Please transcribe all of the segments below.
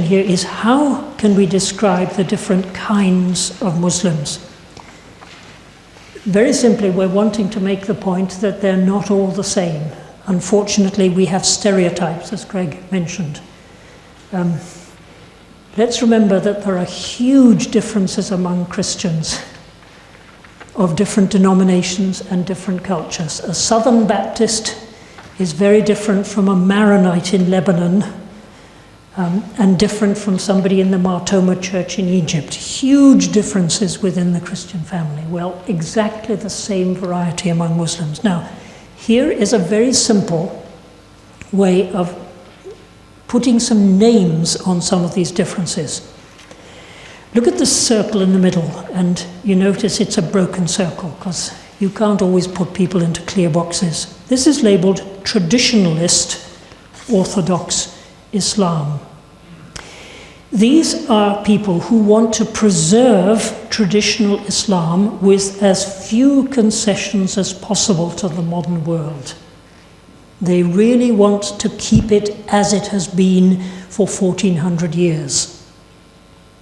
here is, how can we describe the different kinds of Muslims? Very simply, we're wanting to make the point that they're not all the same. Unfortunately, we have stereotypes, as Greg mentioned. Let's remember that there are huge differences among Christians of different denominations and different cultures. A Southern Baptist is very different from a Maronite in Lebanon, and different from somebody in the Martoma Church in Egypt. Huge differences within the Christian family. Well, exactly the same variety among Muslims. Now, here is a very simple way of putting some names on some of these differences. Look at the circle in the middle, and you notice it's a broken circle, because you can't always put people into clear boxes. This is labeled Traditionalist Orthodox Islam. These are people who want to preserve traditional Islam with as few concessions as possible to the modern world. They really want to keep it as it has been for 1400 years.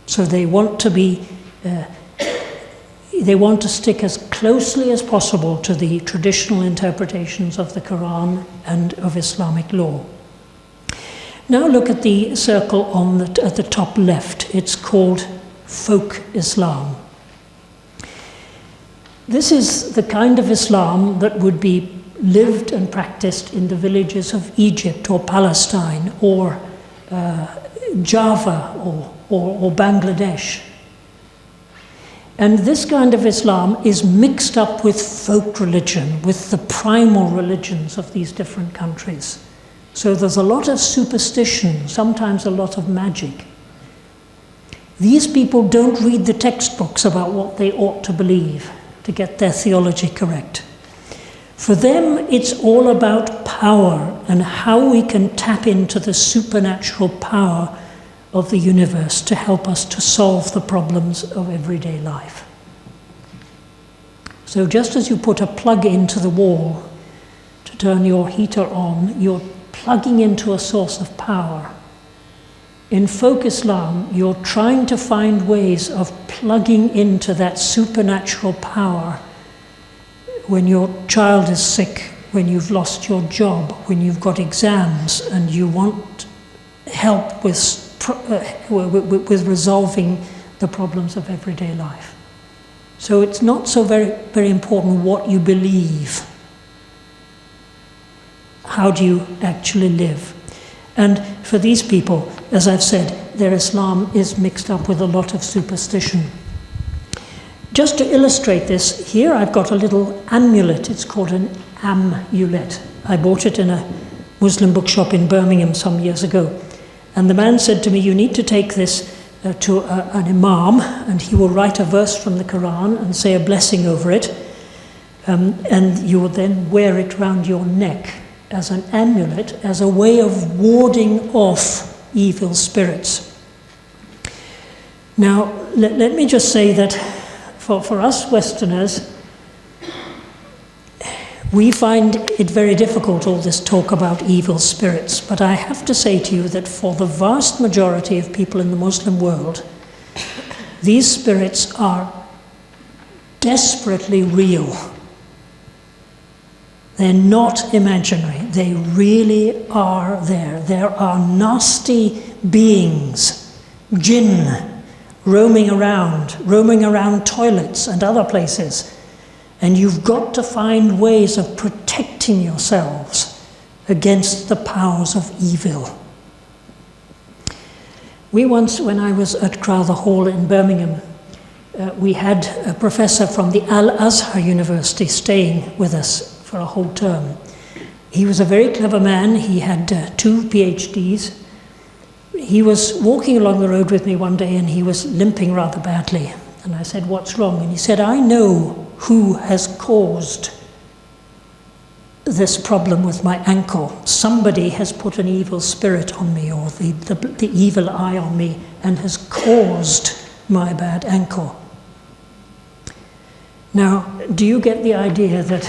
So they want to stick as closely as possible to the traditional interpretations of the Quran and of Islamic law. Now look at the circle at the top left. It's called Folk Islam. This is the kind of Islam that would be lived and practiced in the villages of Egypt or Palestine or Java or Bangladesh. And this kind of Islam is mixed up with folk religion, with the primal religions of these different countries. So there's a lot of superstition, sometimes a lot of magic. These people don't read the textbooks about what they ought to believe to get their theology correct. For them, it's all about power and how we can tap into the supernatural power of the universe to help us to solve the problems of everyday life. So just as you put a plug into the wall to turn your heater on, you're plugging into a source of power. In folk Islam, you're trying to find ways of plugging into that supernatural power when your child is sick, when you've lost your job, when you've got exams and you want help with resolving the problems of everyday life. So it's not so very, very important what you believe. How do you actually live? And for these people, as I've said, their Islam is mixed up with a lot of superstition. Just to illustrate this, here I've got a little amulet. It's called an amulet. I bought it in a Muslim bookshop in Birmingham some years ago. And the man said to me, you need to take this to an imam, and he will write a verse from the Quran and say a blessing over it. And you will then wear it round your neck as an amulet, as a way of warding off evil spirits. Now, let me just say that for us Westerners, we find it very difficult, all this talk about evil spirits. But I have to say to you that for the vast majority of people in the Muslim world, these spirits are desperately real. They're not imaginary. They really are there. There are nasty beings, jinn, roaming around toilets and other places. And you've got to find ways of protecting yourselves against the powers of evil. We once, when I was at Crowther Hall in Birmingham, we had a professor from the Al-Azhar University staying with us for a whole term. He was a very clever man. He had 2 PhDs. He was walking along the road with me one day and he was limping rather badly. And I said, what's wrong? And he said, I know who has caused this problem with my ankle. Somebody has put an evil spirit on me, or the evil eye on me, and has caused my bad ankle. Now, do you get the idea that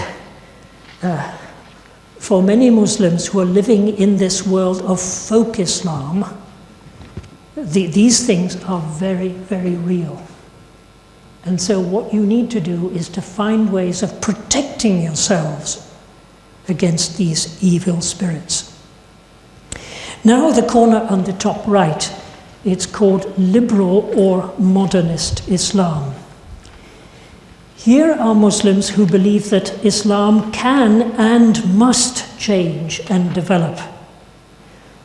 for many Muslims who are living in this world of folk Islam, These things are very, very real. And so what you need to do is to find ways of protecting yourselves against these evil spirits. Now the corner on the top right, it's called liberal or modernist Islam. Here are Muslims who believe that Islam can and must change and develop.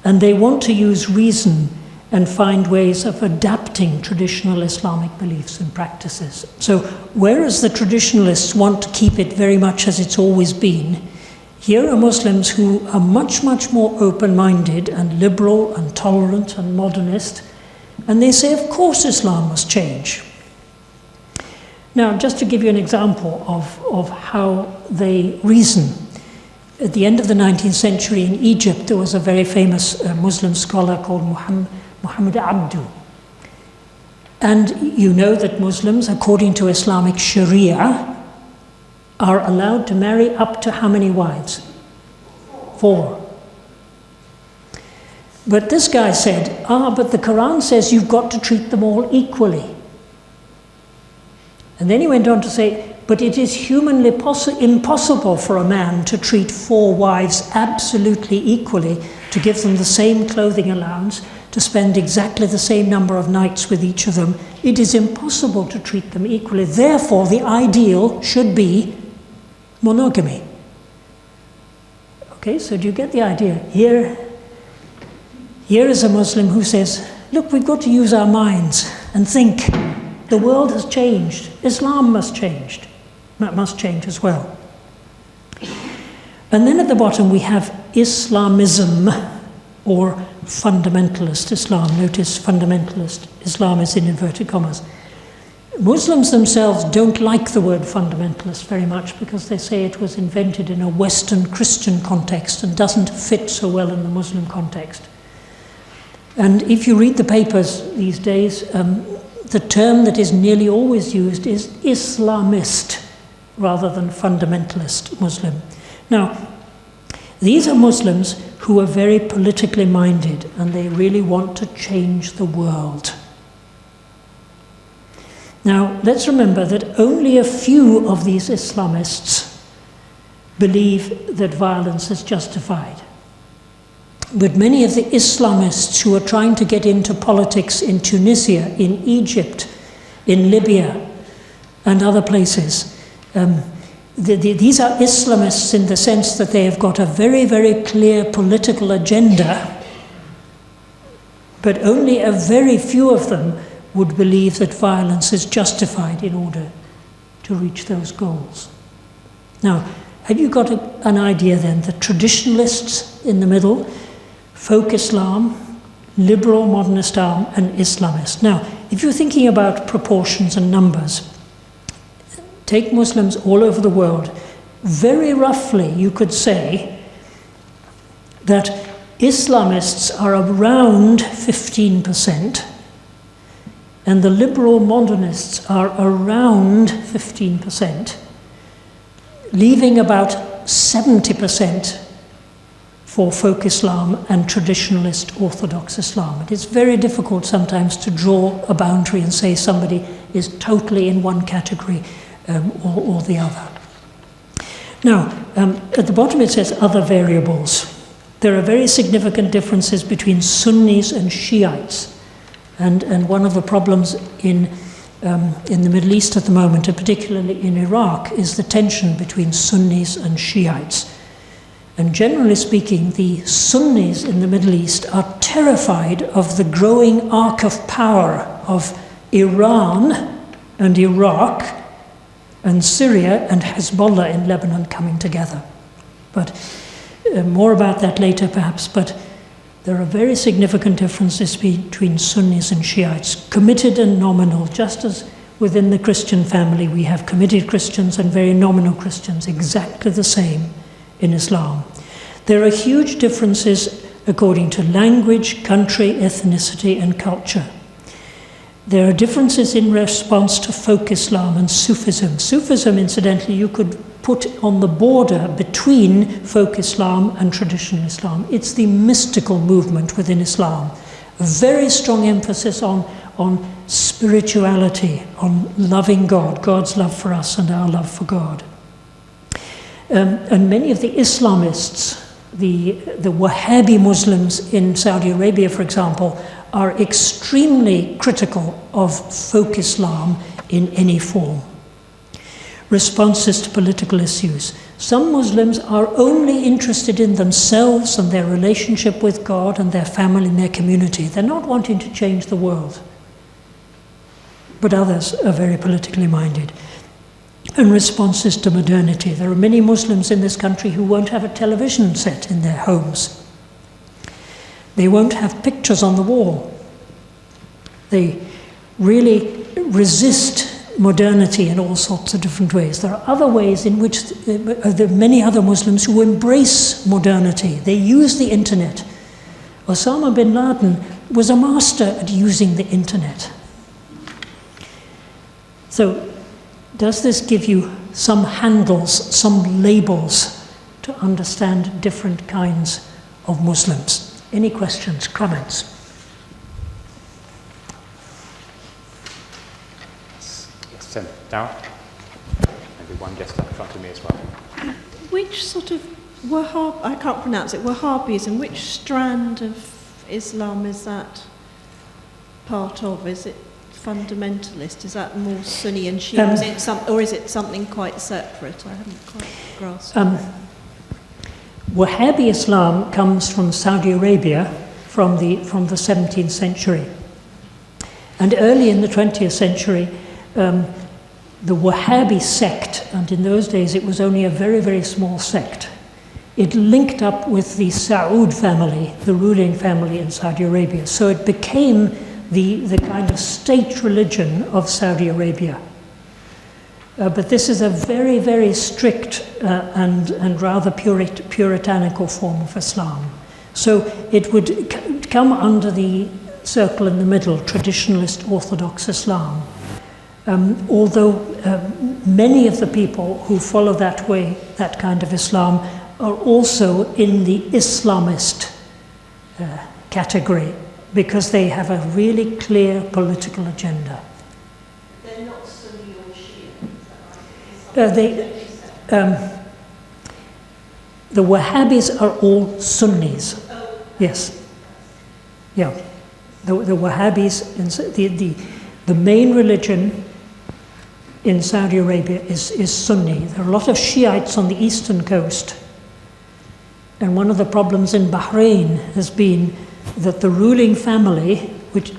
And they want to use reason and find ways of adapting traditional Islamic beliefs and practices. So whereas the traditionalists want to keep it very much as it's always been, here are Muslims who are much, much more open-minded and liberal and tolerant and modernist, and they say, of course Islam must change. Now, just to give you an example of how they reason, at the end of the 19th century in Egypt, there was a very famous Muslim scholar called Muhammad Abdu. And you know that Muslims, according to Islamic Sharia, are allowed to marry up to how many wives? 4. But this guy said, but the Quran says you've got to treat them all equally. And then he went on to say, but it is humanly impossible for a man to treat 4 wives absolutely equally, to give them the same clothing allowance, to spend exactly the same number of nights with each of them. It is impossible to treat them equally. Therefore, the ideal should be monogamy. Okay, so do you get the idea? Here is a Muslim who says, look, we've got to use our minds and think. The world has changed. Islam must change. That must change as well. And then at the bottom we have Islamism, or fundamentalist Islam. Notice fundamentalist Islam is in inverted commas. Muslims themselves don't like the word fundamentalist very much because they say it was invented in a Western Christian context and doesn't fit so well in the Muslim context. And if you read the papers these days, the term that is nearly always used is Islamist rather than fundamentalist Muslim. Now, these are Muslims who are very politically minded and they really want to change the world. Now, let's remember that only a few of these Islamists believe that violence is justified. But many of the Islamists who are trying to get into politics in Tunisia, in Egypt, in Libya, and other places, these are Islamists in the sense that they have got a very, very clear political agenda, but only a very few of them would believe that violence is justified in order to reach those goals. Now, have you got an idea then? The traditionalists in the middle, folk Islam, liberal modern Islam, and Islamist. Now, if you're thinking about proportions and numbers, take Muslims all over the world, very roughly you could say that Islamists are around 15%, and the liberal modernists are around 15%, leaving about 70% for folk Islam and traditionalist Orthodox Islam. It is very difficult sometimes to draw a boundary and say somebody is totally in one category or the other. Now, at the bottom it says other variables. There are very significant differences between Sunnis and Shiites. And one of the problems in the Middle East at the moment, and particularly in Iraq, is the tension between Sunnis and Shiites. And generally speaking, the Sunnis in the Middle East are terrified of the growing arc of power of Iran and Iraq and Syria and Hezbollah in Lebanon coming together. But more about that later perhaps, but there are very significant differences between Sunnis and Shiites, committed and nominal, just as within the Christian family we have committed Christians and very nominal Christians, exactly the same in Islam. There are huge differences according to language, country, ethnicity, and culture. There are differences in response to folk Islam and Sufism. Sufism, incidentally, you could put on the border between folk Islam and traditional Islam. It's the mystical movement within Islam. A very strong emphasis on spirituality, on loving God, God's love for us and our love for God. And many of the Islamists, the Wahhabi Muslims in Saudi Arabia, for example, are extremely critical of folk Islam in any form. Responses to political issues. Some Muslims are only interested in themselves and their relationship with God and their family and their community. They're not wanting to change the world. But others are very politically minded. And responses to modernity. There are many Muslims in this country who won't have a television set in their homes. They won't have pictures on the wall. They really resist modernity in all sorts of different ways. There are other ways in which there are many other Muslims who embrace modernity. They use the internet. Osama bin Laden was a master at using the internet. So, does this give you some handles, some labels to understand different kinds of Muslims? Any questions, comments? Yes, Darryl? Maybe one just up front of me as well. Which sort of I can't pronounce it, Wahhabism, which strand of Islam is that part of? Is it fundamentalist? Is that more Sunni and Shia? Or is it something quite separate? I haven't quite grasped. Wahhabi Islam comes from Saudi Arabia from the 17th century. And early in the 20th century, the Wahhabi sect, and in those days it was only a very, very small sect, it linked up with the Saud family, the ruling family in Saudi Arabia. So it became the kind of state religion of Saudi Arabia. But this is a very, very strict and rather puritanical form of Islam. So it would come under the circle in the middle, traditionalist Orthodox Islam. Although many of the people who follow that way, that kind of Islam, are also in the Islamist category, because they have a really clear political agenda. They're not Sunni or Shia? The Wahhabis are all Sunnis. Oh. Yes. Yeah. The Wahhabis, the main religion in Saudi Arabia is Sunni. There are a lot of Shiites on the eastern coast. And one of the problems in Bahrain has been that the ruling family, which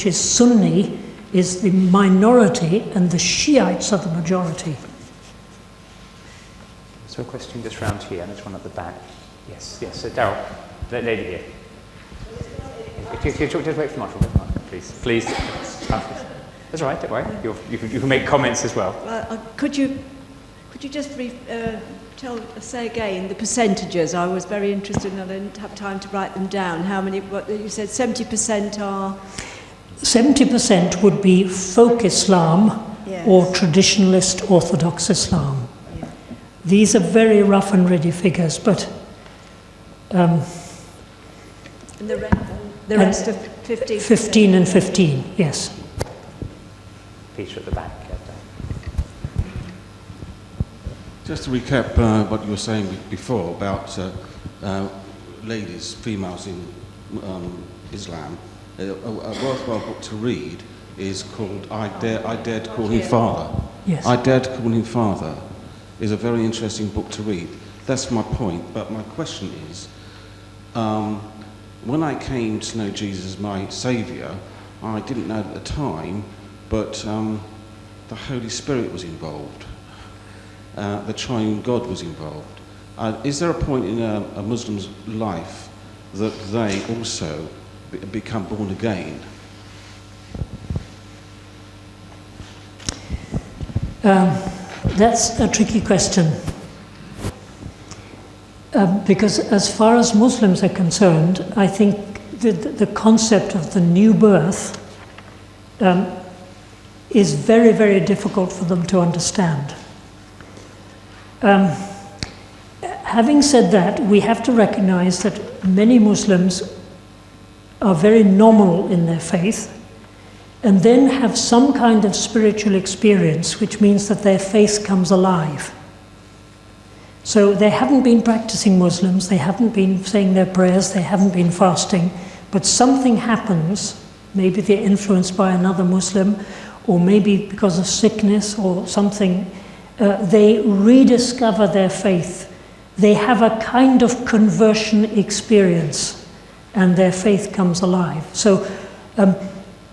is Sunni, is the minority, and the Shiites are the majority. So a question just round here, and there's one at the back. Yes. So Darryl, the lady here. If you just wait for the microphone, please. That's all right, don't worry. You can make comments as well. Could you just say again the percentages? I was very interested, and I didn't have time to write them down. How many? What you said? 70% are. 70% would be folk Islam, yes, or traditionalist Orthodox Islam. Yeah. These are very rough and ready figures, but. And the rest of 15. 15 and 15, yes. Peter at the back. Just to recap what you were saying before about ladies, females in Islam, a worthwhile book to read is called I Dare to Call Him Father. Yes. I Dare to Call Him Father is a very interesting book to read. That's my point, but my question is, when I came to know Jesus as my Saviour, I didn't know at the time, but the Holy Spirit was involved. The triune God was involved. Is there a point in a Muslim's life that they also become born again? That's a tricky question. Because as far as Muslims are concerned, I think the concept of the new birth is very, very difficult for them to understand. Having said that, we have to recognize that many Muslims are very nominal in their faith, and then have some kind of spiritual experience, which means that their faith comes alive. So they haven't been practicing Muslims, they haven't been saying their prayers, they haven't been fasting, but something happens. Maybe they're influenced by another Muslim, or maybe because of sickness or something. They rediscover their faith. They have a kind of conversion experience, and their faith comes alive. So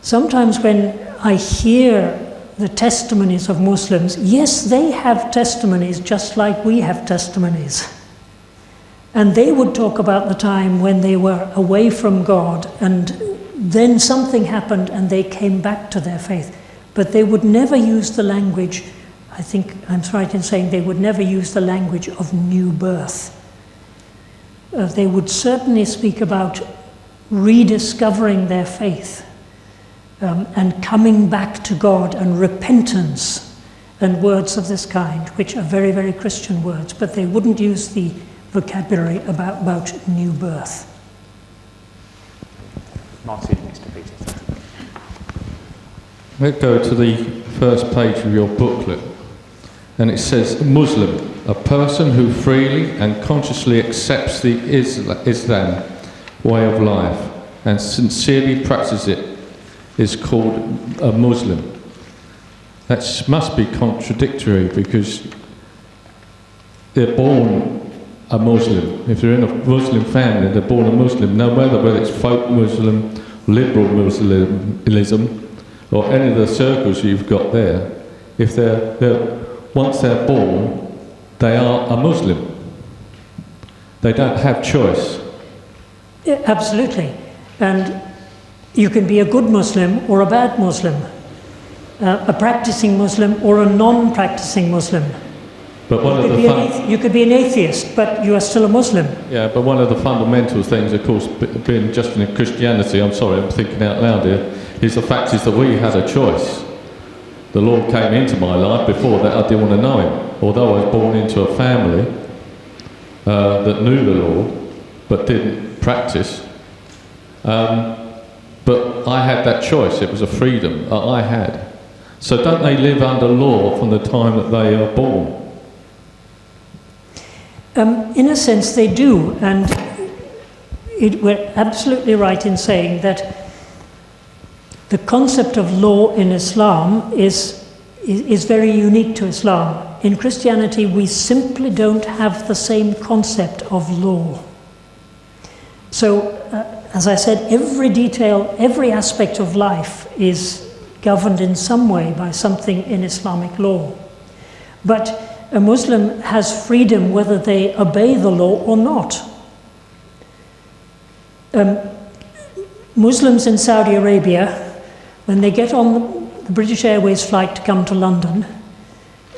sometimes when I hear the testimonies of Muslims, yes, they have testimonies just like we have testimonies. And they would talk about the time when they were away from God, and then something happened and they came back to their faith. But they would never use the language, I think I'm right in saying they would never use the language of new birth. They would certainly speak about rediscovering their faith and coming back to God, and repentance and words of this kind, which are very, very Christian words, but they wouldn't use the vocabulary about new birth. Martin, Mr. Peter. Let's go to the first page of your booklet, and it says, Muslim, a person who freely and consciously accepts the Islam way of life and sincerely practices it, is called a Muslim. That must be contradictory, because they're born a Muslim. If they're in a Muslim family, they're born a Muslim, no matter whether it's folk Muslim, liberal Muslimism, or any of the circles you've got there. If once they're born, they are a Muslim. They don't have choice. Yeah, absolutely. And you can be a good Muslim or a bad Muslim, a practicing Muslim or a non-practicing Muslim. But you could be an atheist, but you are still a Muslim. Yeah, but one of the fundamental things, of course, being just in Christianity, I'm sorry, I'm thinking out loud here, is the fact is that we had a choice. The Lord came into my life. Before that, I didn't want to know Him. Although I was born into a family that knew the Lord, but didn't practice. But I had that choice. It was a freedom that I had. So don't they live under law from the time that they are born? In a sense, they do, and we're absolutely right in saying that the concept of law in Islam is very unique to Islam. In Christianity, we simply don't have the same concept of law. So, as I said, every detail, every aspect of life is governed in some way by something in Islamic law. But a Muslim has freedom whether they obey the law or not. Muslims in Saudi Arabia, when they get on the British Airways flight to come to London,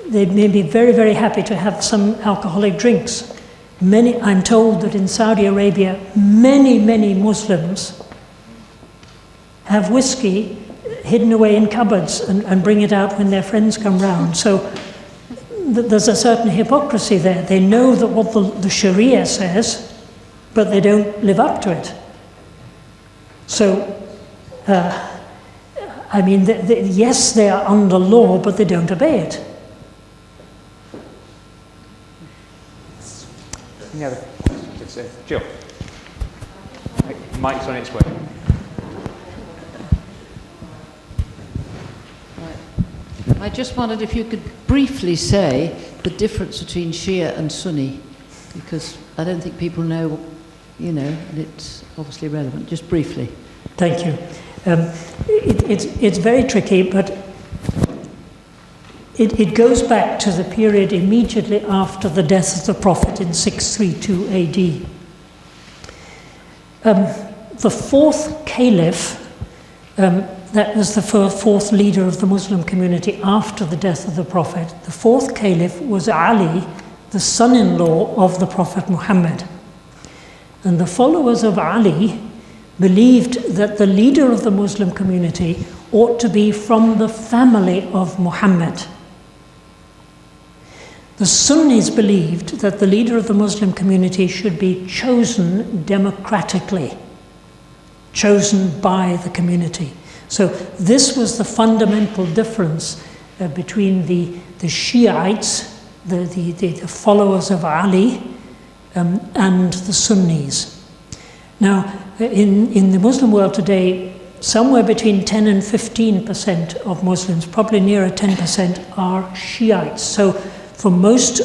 they may be very, very happy to have some alcoholic drinks. I'm told that in Saudi Arabia, many, many Muslims have whiskey hidden away in cupboards and bring it out when their friends come round. So there's a certain hypocrisy there. They know that what the Sharia says, but they don't live up to it. So, yes, they are under law, but they don't obey it. Any other questions? Jill. Mike's on its way. I just wondered if you could briefly say the difference between Shia and Sunni, because I don't think people know, and it's obviously relevant. Just briefly. Thank you. It's very tricky, but it goes back to the period immediately after the death of the Prophet in 632 AD. The fourth caliph, that was the fourth leader of the Muslim community after the death of the Prophet. The fourth caliph was Ali, the son-in-law of the Prophet Muhammad. And the followers of Ali believed that the leader of the Muslim community ought to be from the family of Muhammad. The Sunnis believed that the leader of the Muslim community should be chosen democratically. chosen by the community. So this was the fundamental difference between the Shiites, the followers of Ali, and the Sunnis. Now, in the Muslim world today, somewhere between 10 and 15% of Muslims, probably nearer 10%, are Shiites. So for most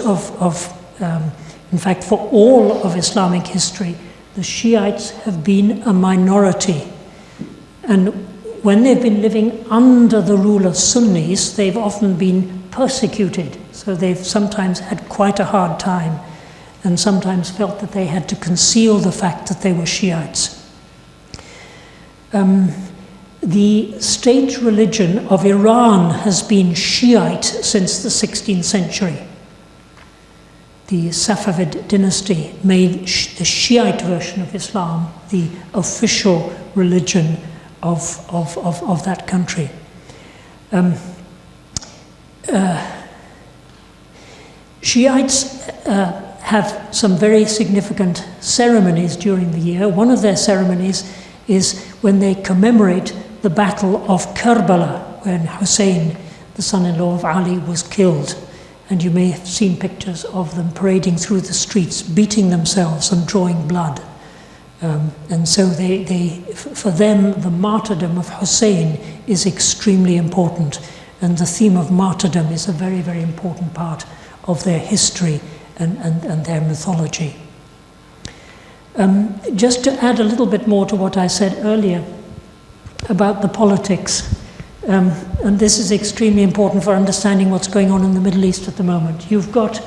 in fact, for all of Islamic history, the Shiites have been a minority. And when they've been living under the rule of Sunnis, they've often been persecuted. So they've sometimes had quite a hard time and sometimes felt that they had to conceal the fact that they were Shiites. The state religion of Iran has been Shiite since the 16th century. The Safavid dynasty made the Shiite version of Islam the official religion of that country. Shiites have some very significant ceremonies during the year. One of their ceremonies is when they commemorate the Battle of Karbala, when Hussein, the son-in-law of Ali, was killed. And you may have seen pictures of them parading through the streets, beating themselves and drawing blood. And so for them, the martyrdom of Hussein is extremely important. And the theme of martyrdom is a very, very important part of their history and their mythology. Just to add a little bit more to what I said earlier about the politics, and this is extremely important for understanding what's going on in the Middle East at the moment. You've got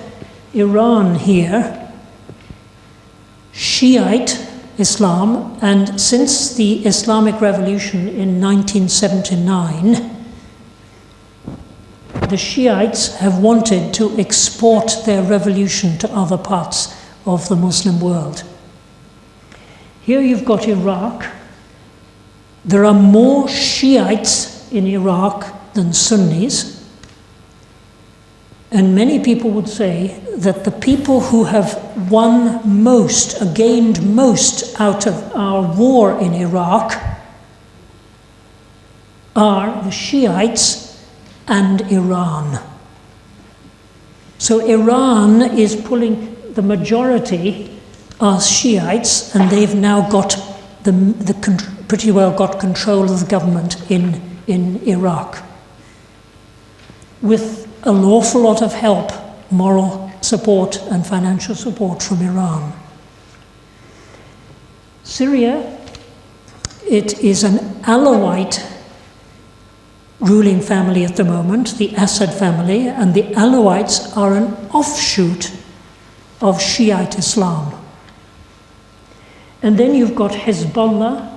Iran here, Shiite Islam, and since the Islamic Revolution in 1979, the Shiites have wanted to export their revolution to other parts of the Muslim world. Here you've got Iraq. There are more Shiites in Iraq than Sunnis. And many people would say that the people who have won most, or gained most out of our war in Iraq are the Shiites and Iran. So Iran is pulling the majority are Shiites, and they've now got pretty well got control of the government in Iraq, with an awful lot of help, moral support and financial support from Iran. Syria, it is an Alawite ruling family at the moment, the Assad family, and the Alawites are an offshoot of Shiite Islam. And then you've got Hezbollah,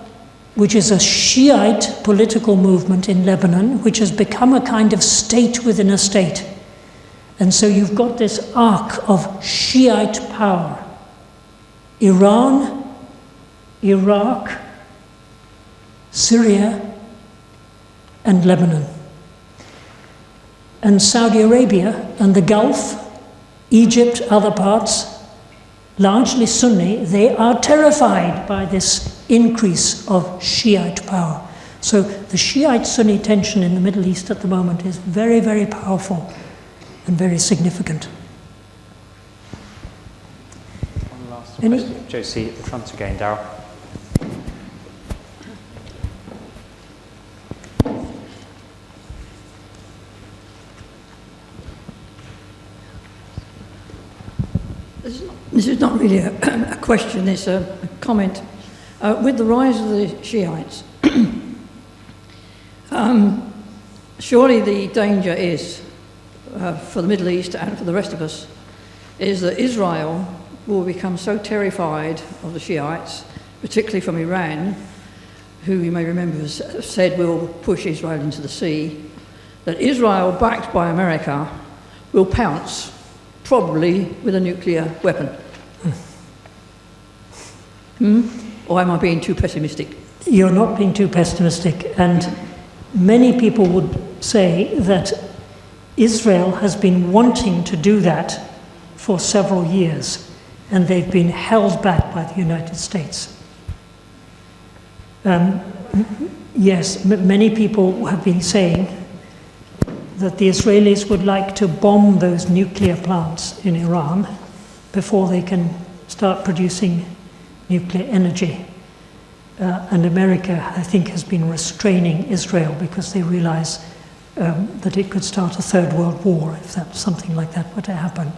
which is a Shiite political movement in Lebanon, which has become a kind of state within a state. And so you've got this arc of Shiite power. Iran, Iraq, Syria, and Lebanon. And Saudi Arabia and the Gulf, Egypt, other parts, largely Sunni, they are terrified by this increase of Shiite power. So the Shiite-Sunni tension in the Middle East at the moment is very, very powerful and very significant. One last question. Josie at the front again, Darryl. This is not really a question, it's a comment. With the rise of the Shiites, surely the danger is, for the Middle East and for the rest of us, is that Israel will become so terrified of the Shiites, particularly from Iran, who you may remember has said will push Israel into the sea, that Israel, backed by America, will pounce, probably with a nuclear weapon. Or am I being too pessimistic? You're not being too pessimistic, and many people would say that Israel has been wanting to do that for several years, and they've been held back by the United States. Yes, many people have been saying that the Israelis would like to bomb those nuclear plants in Iran before they can start producing nuclear energy. And America, I think, has been restraining Israel because they realize that it could start a third world war if something like that were to happen.